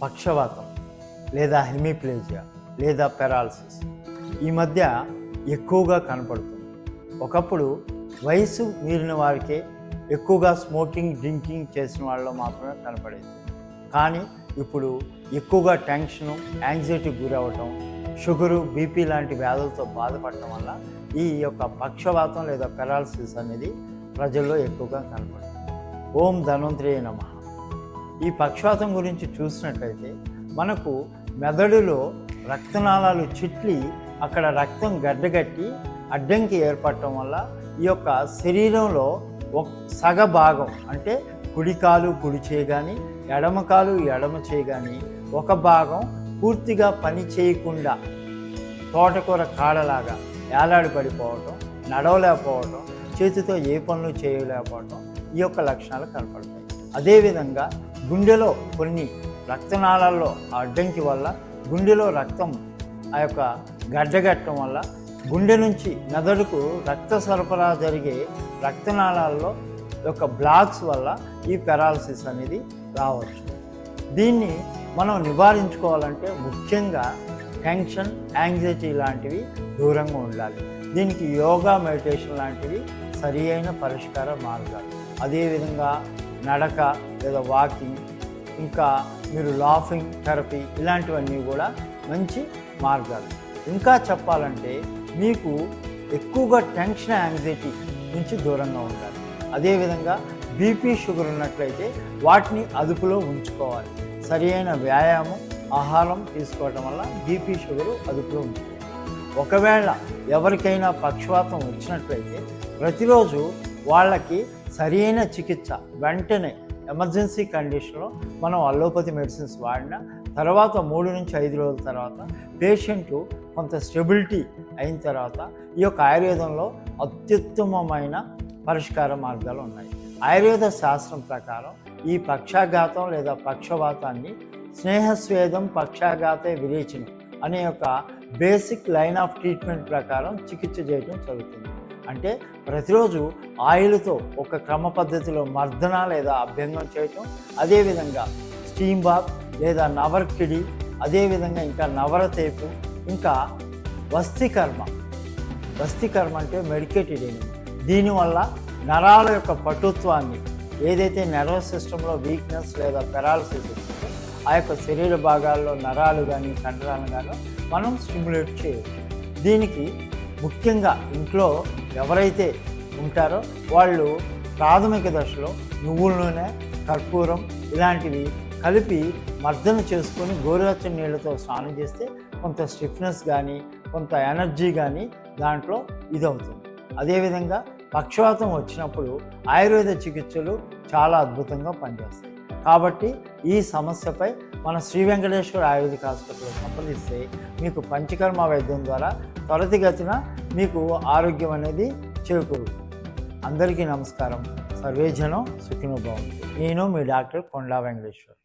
పక్షవాతం లేదా హెమిప్లేజియా లేదా పెరాలసిస్ ఈ మధ్య ఎక్కువగా కనపడుతుంది. ఒకప్పుడు వయసు మీరిన వారికే ఎక్కువగా స్మోకింగ్ డ్రింకింగ్ చేసిన వాళ్ళలో మాత్రమే కనపడేది. కానీ ఇప్పుడు ఎక్కువగా టెన్షను యాంగ్జైటీకి గురవటం, షుగరు బీపీ లాంటి వ్యాధులతో బాధపడటం వల్ల ఈ యొక్క పక్షవాతం లేదా పెరాలసిస్ అనేది ప్రజల్లో ఎక్కువగా కనపడుతుంది. ఓం ధన్వంతరియే నమః. ఈ పక్షవాతం గురించి చూసినట్లయితే మనకు మెదడులో రక్తనాళాలు చిట్లి అక్కడ రక్తం గడ్డగట్టి అడ్డంకి ఏర్పడటం వల్ల ఈ యొక్క శరీరంలో సగ భాగం అంటే కుడి కాలు కుడి చేయి కానీ ఎడమ కాలు ఎడమ చేయి కానీ ఒక భాగం పూర్తిగా పని చేయకుండా తోటకూర కాడలాగా ఏలాడి పడిపోవటం, నడవలేకపోవటం, చేతితో ఏ పనులు చేయలేకపోవటం ఈ యొక్క లక్షణాలు కనపడతాయి. అదేవిధంగా గుండెలో కొన్ని రక్తనాళాల్లో అడ్డంకి వల్ల గుండెలో రక్తం ఆ యొక్క గడ్డగట్టడం వల్ల గుండె నుంచి మెదడుకు రక్త సరఫరా జరిగే రక్తనాళాల్లో యొక్క బ్లాక్స్ వల్ల ఈ పెరాలసిస్ అనేది రావచ్చు. దీన్ని మనం నివారించుకోవాలంటే ముఖ్యంగా టెన్షన్ యాంగ్జైటీ లాంటివి దూరంగా ఉండాలి. దీనికి యోగా మెడిటేషన్ లాంటివి సరి అయిన పరిష్కార మార్గాలు. అదేవిధంగా నడక లేదా వాకింగ్, ఇంకా మీరు లాఫింగ్ థెరపీ ఇలాంటివన్నీ కూడా మంచి మార్గాలు. ఇంకా చెప్పాలంటే మీకు ఎక్కువగా టెన్షన్ యాంగ్జైటీ నుంచి దూరంగా ఉండాలి. అదేవిధంగా బీపీ షుగర్ ఉన్నట్లయితే వాటిని అదుపులో ఉంచుకోవాలి. సరి అయిన వ్యాయామం ఆహారం తీసుకోవడం వల్ల బీపీ షుగరు అదుపులో ఉంచుకోవాలి. ఒకవేళ ఎవరికైనా పక్షవాతం వచ్చినట్లయితే ప్రతిరోజు వాళ్ళకి సరి అయిన చికిత్స వెంటనే ఎమర్జెన్సీ కండిషన్లో మనం అల్లోపతి మెడిసిన్స్ వాడిన తర్వాత 3 నుంచి 5 రోజుల తర్వాత పేషెంటు కొంత స్టెబిలిటీ అయిన తర్వాత ఈ యొక్క ఆయుర్వేదంలో అత్యుత్తమమైన పరిష్కార మార్గాలు ఉన్నాయి. ఆయుర్వేద శాస్త్రం ప్రకారం ఈ పక్షాఘాతం లేదా పక్షవాతాన్ని స్నేహస్వేదం పక్షాఘాతే విరేచనం అనే యొక్క బేసిక్ లైన్ ఆఫ్ ట్రీట్మెంట్ ప్రకారం చికిత్స చేయడం జరుగుతుంది. అంటే ప్రతిరోజు ఆయిల్తో ఒక క్రమ పద్ధతిలో మర్దన లేదా అభ్యంగం చేయటం, అదేవిధంగా స్టీమ్ బాత్ లేదా నవర్కిడి, అదేవిధంగా ఇంకా నవరతేపు, ఇంకా వస్తికర్మ అంటే మెడికేటెడ్ ఎనిమి. దీనివల్ల నరాల యొక్క పటుత్వాన్ని ఏదైతే నర్వస్ సిస్టంలో వీక్నెస్ లేదా పెరాలసిస్ ఉంటుందో ఆ యొక్క శరీర భాగాల్లో నరాలు కానీ కండరాలు కానీ మనం స్టిమ్యులేట్ చేయొచ్చు. దీనికి ముఖ్యంగా ఇంట్లో ఎవరైతే ఉంటారో వాళ్ళు ప్రాథమిక దశలో నువ్వుల నూనె, కర్పూరం ఇలాంటివి కలిపి మర్దన చేసుకొని గోరువెచ్చని నీళ్ళతో స్నానం చేస్తే కొంత స్టిఫ్నెస్ కానీ కొంత ఎనర్జీ కానీ దాంట్లో ఇదవుతుంది. అదేవిధంగా పక్షవాతం వచ్చినప్పుడు ఆయుర్వేద చికిత్సలు చాలా అద్భుతంగా పనిచేస్తాయి. కాబట్టి ఈ సమస్యపై మన శ్రీ వెంకటేశ్వర ఆయుర్వేదిక్ హాస్పిటల్లో సంప్రదిస్తే మీకు పంచకర్మ వైద్యం ద్వారా త్వరితగతిన మీకు ఆరోగ్యం అనేది చేకూరుతుంది. అందరికీ నమస్కారం. సర్వేజనం సుఖినో భవంతు. నేను మీ డాక్టర్ కొండా వెంకటేశ్వర్.